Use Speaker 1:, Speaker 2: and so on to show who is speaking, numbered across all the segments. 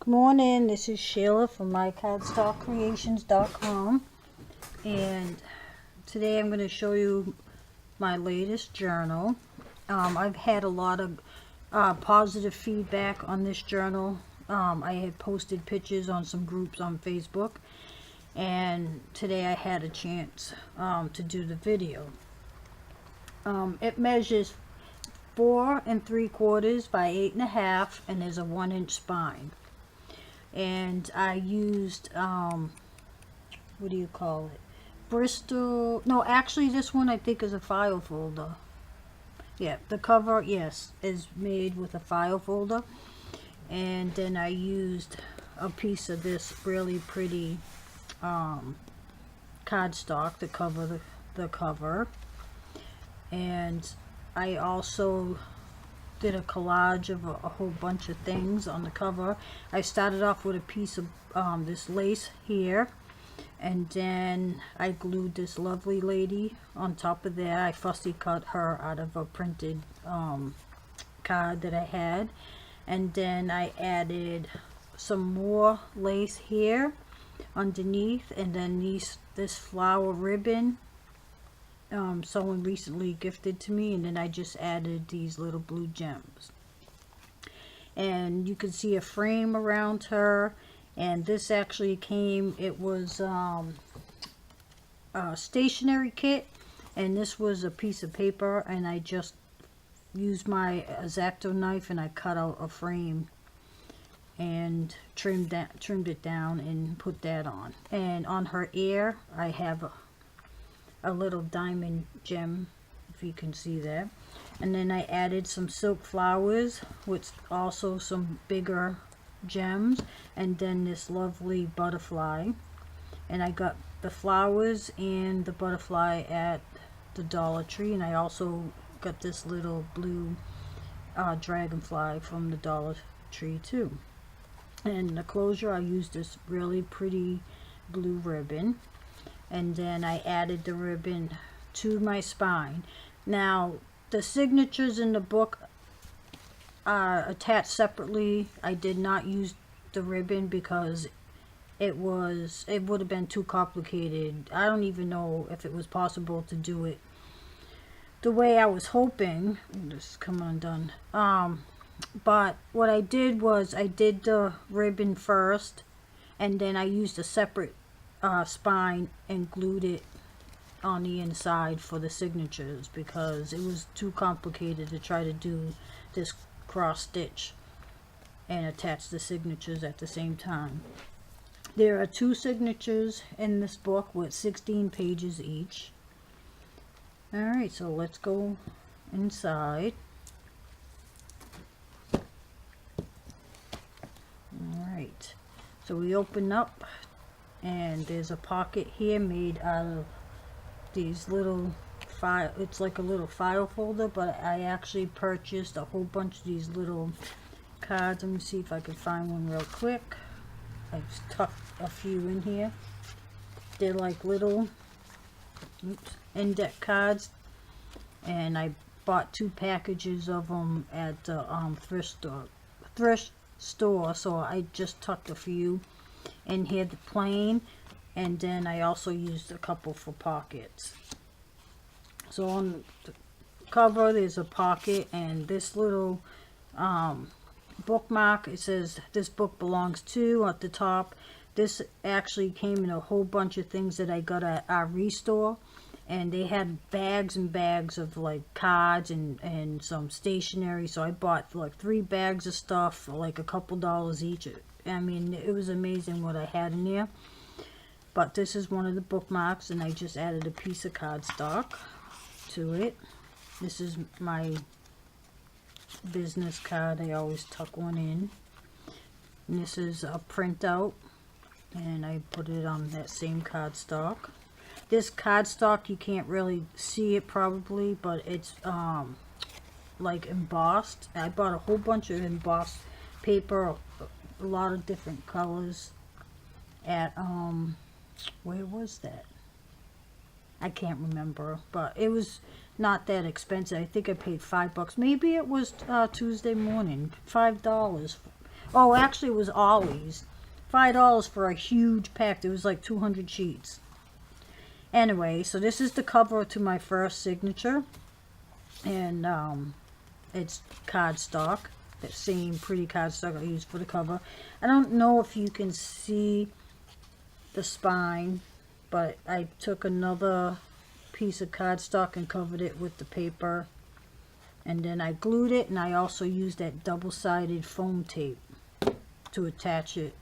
Speaker 1: Good morning, this is Sheila from mycardstockcreations.com, and today I'm going to show you my latest journal. I've had a lot of positive feedback on this journal. I had posted pictures on some groups on Facebook, and today I had a chance to do the video. It measures 4 3/4 by 8.5, and there's a 1-inch spine. And I used what do you call it, Bristol, no, actually this one I think is a file folder. Yeah, the cover, yes, is made with a file folder. And then I used a piece of this really pretty cardstock to cover the cover. And I also did a collage of a whole bunch of things on the cover. I started off with a piece of this lace here, and then I glued this lovely lady on top of there. I fussy cut her out of a printed card that I had, and then I added some more lace here underneath, and then this flower ribbon someone recently gifted to me, and then I just added these little blue gems. And you can see a frame around her, and this actually came, it was a stationery kit, and this was a piece of paper, and I just used my X-Acto knife and I cut out a frame and trimmed it down and put that on. And on her ear I have a little diamond gem, if you can see that. And then I added some silk flowers with also some bigger gems, and then this lovely butterfly. And I got the flowers and the butterfly at the Dollar Tree, and I also got this little blue dragonfly from the Dollar Tree too. And the closure, I used this really pretty blue ribbon, and then I added the ribbon to my spine. Now the signatures in the book are attached separately. I did not use the ribbon because it would have been too complicated. I don't even know if it was possible to do it the way I was hoping. Just come undone. But what I did was I did the ribbon first, and then I used a separate spine and glued it on the inside for the signatures, because it was too complicated to try to do this cross stitch and attach the signatures at the same time. There are 2 signatures in this book with 16 pages each. Alright, so let's go inside. Alright, so we open up, and there's a pocket here made out of these little file, it's like a little file folder, but I actually purchased a whole bunch of these little cards. Let me see if I can find one real quick. I've tucked a few in here. They're like little index cards, and I bought 2 packages of them at the thrift store, so I just tucked a few in here, the plain, and then I also used a couple for pockets. So on the cover there's a pocket, and this little bookmark, it says this book belongs to at the top. This actually came in a whole bunch of things that I got at our Restore, and they had bags and bags of like cards and some stationery. So I bought like 3 bags of stuff for like a couple dollars each. I mean, it was amazing what I had in there. But this is one of the bookmarks, and I just added a piece of cardstock to it. This is my business card. I always tuck one in. And this is a printout, and I put it on that same cardstock. This cardstock, you can't really see it probably, but it's like embossed. I bought a whole bunch of embossed paper, a lot of different colors at where was that? I can't remember, but it was not that expensive. I think I paid $5. Maybe it was Tuesday morning, $5 Oh, actually it was Ollie's. $5 for a huge pack. It was like 200 sheets. Anyway, so this is the cover to my first signature. And it's cardstock. That same pretty cardstock I used for the cover. I don't know if you can see the spine, but I took another piece of cardstock and covered it with the paper, and then I glued it, and I also used that double-sided foam tape to attach it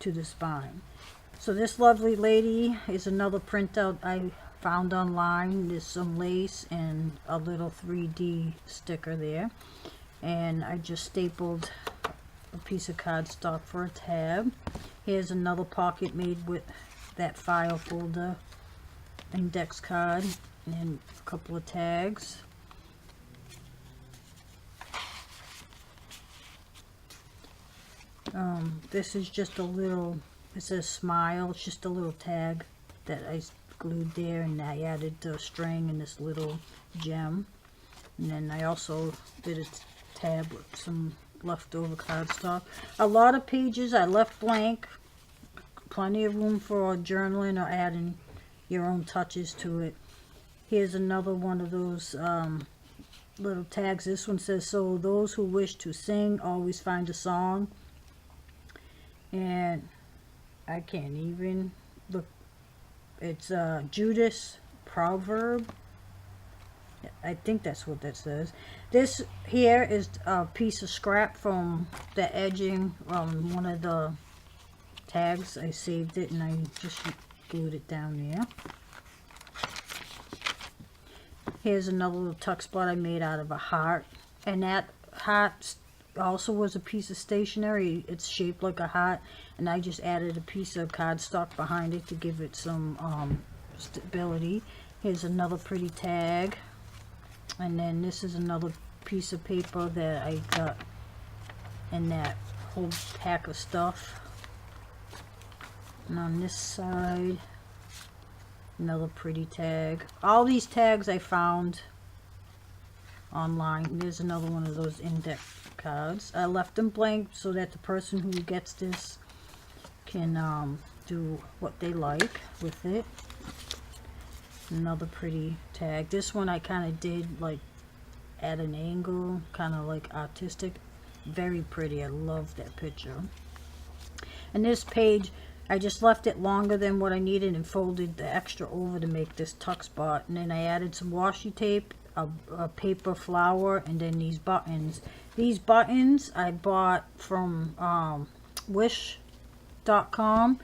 Speaker 1: to the spine. So this lovely lady is another printout I found online. There's some lace and a little 3D sticker there, and I just stapled a piece of cardstock for a tab. Here's another pocket made with that file folder index card and a couple of tags. This is just a little, it says smile, it's just a little tag that I glued there, and I added the string and this little gem. And then I also did a tab with some leftover cardstock. A lot of pages I left blank, plenty of room for journaling or adding your own touches to it. Here's another one of those little tags. This one says, so those who wish to sing always find a song. And I can't even look. It's Judas proverb. I think that's what that says. This here is a piece of scrap from the edging on one of the tags. I saved it and I just glued it down there. Here's another little tuck spot I made out of a heart, and that heart also was a piece of stationery. It's shaped like a heart, and I just added a piece of cardstock behind it to give it some stability. Here's another pretty tag, and then this is another piece of paper that I got in that whole pack of stuff. And on this side, another pretty tag. All these tags I found online. There's another one of those index cards. I left them blank so that the person who gets this can do what they like with it. Another pretty tag. This one I kind of did like at an angle, kind of like artistic. Very pretty. I love that picture. And this page, I just left it longer than what I needed and folded the extra over to make this tuck spot. And then I added some washi tape, a paper flower, and then these buttons. These buttons I bought from Wish.com.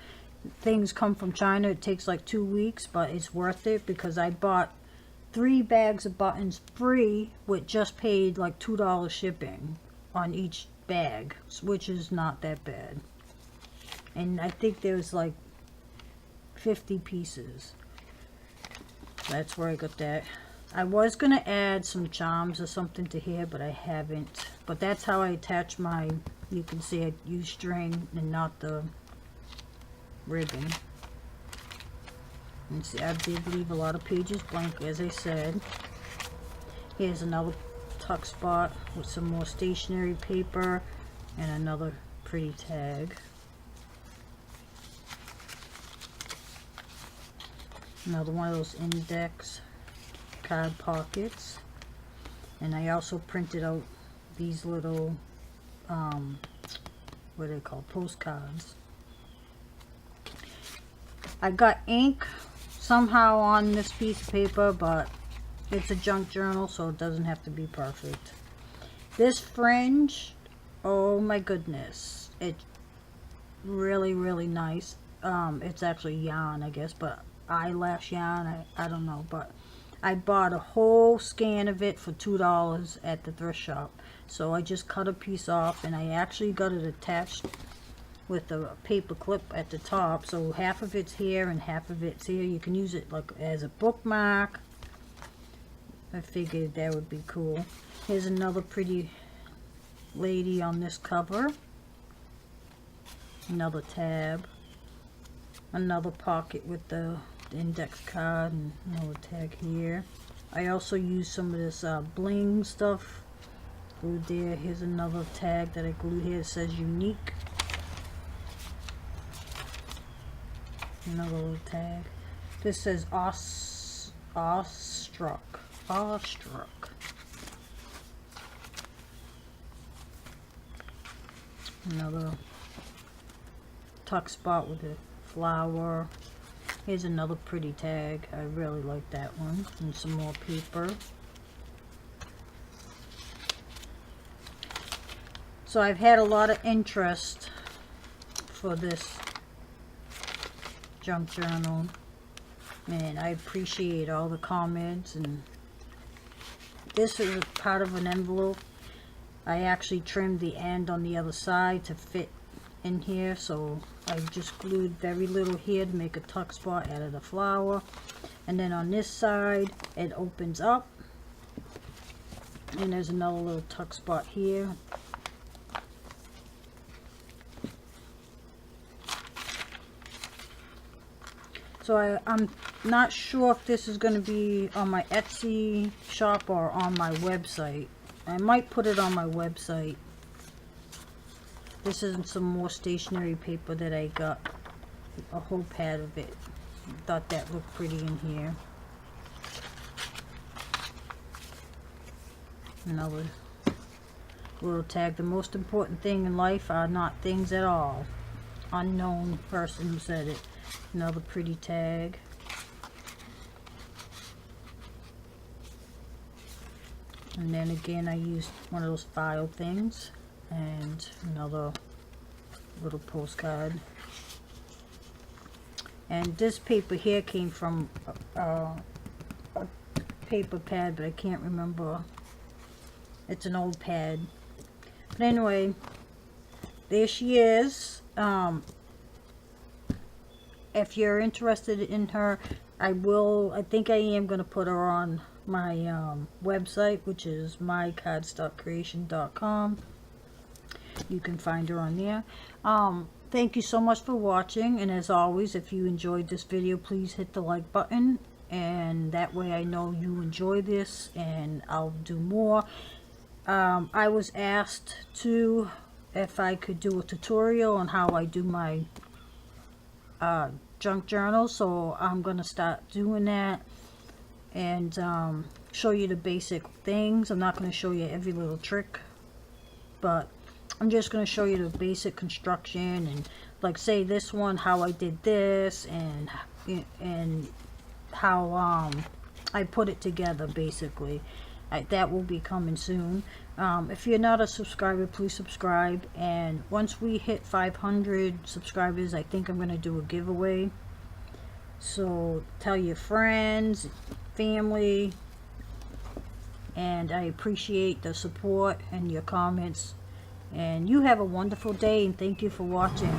Speaker 1: Things come from China. It takes like 2 weeks, but it's worth it because I bought 3 bags of buttons free with just paid like $2 shipping on each bag, which is not that bad. And I think there's like 50 pieces. That's where I got that. I was going to add some charms or something to here, but I haven't. But that's how I attach my, you can see I use string and not the ribbon. And see, I did leave a lot of pages blank, as I said. Here's another tuck spot with some more stationery paper and another pretty tag. Another one of those index card pockets. And I also printed out these little what are they called, postcards. I got ink somehow on this piece of paper, but it's a junk journal, so it doesn't have to be perfect. This fringe, oh my goodness, it's really, really nice. It's actually yarn, I guess, but eyelash yarn, I don't know, but I bought a whole scan of it for $2 at the thrift shop. So I just cut a piece off, and I actually got it attached with a paper clip at the top, so half of it's here and half of it's here. You can use it like as a bookmark. I figured that would be cool. Here's another pretty lady on this cover. Another tab. Another pocket with the index card and another tag here. I also used some of this bling stuff glued there. Here's another tag that I glued here. It says unique. Another little tag. This says awestruck. Another tuck spot with a flower. Here's another pretty tag. I really like that one. And some more paper. So I've had a lot of interest for this junk journal, and I appreciate all the comments. And this is part of an envelope. I actually trimmed the end on the other side to fit in here, so I just glued very little here to make a tuck spot, added a flower, and then on this side it opens up and there's another little tuck spot here. So I'm not sure if this is going to be on my Etsy shop or on my website. I might put it on my website. This is some more stationery paper that I got, a whole pad of it. Thought that looked pretty in here. Another little tag. The most important thing in life are not things at all. Unknown person who said it. Another pretty tag. And then again I used one of those file things. And another little postcard. And this paper here came from a paper pad, but I can't remember. It's an old pad. But anyway, there she is. If you're interested in her, I think I am going to put her on my website, which is mycardstockcreation.com. You can find her on there. Thank you so much for watching, and as always, if you enjoyed this video, please hit the like button, and that way I know you enjoy this and I'll do more. I was asked to if I could do a tutorial on how I do my junk journal, so I'm gonna start doing that and show you the basic things. I'm not going to show you every little trick, but I'm just going to show you the basic construction, and like say this one, how I did this, and how I put it together basically. That will be coming soon. If you're not a subscriber, please subscribe, and once we hit 500 subscribers, I think I'm going to do a giveaway. So tell your friends, family, and I appreciate the support and your comments. And you have a wonderful day, and thank you for watching.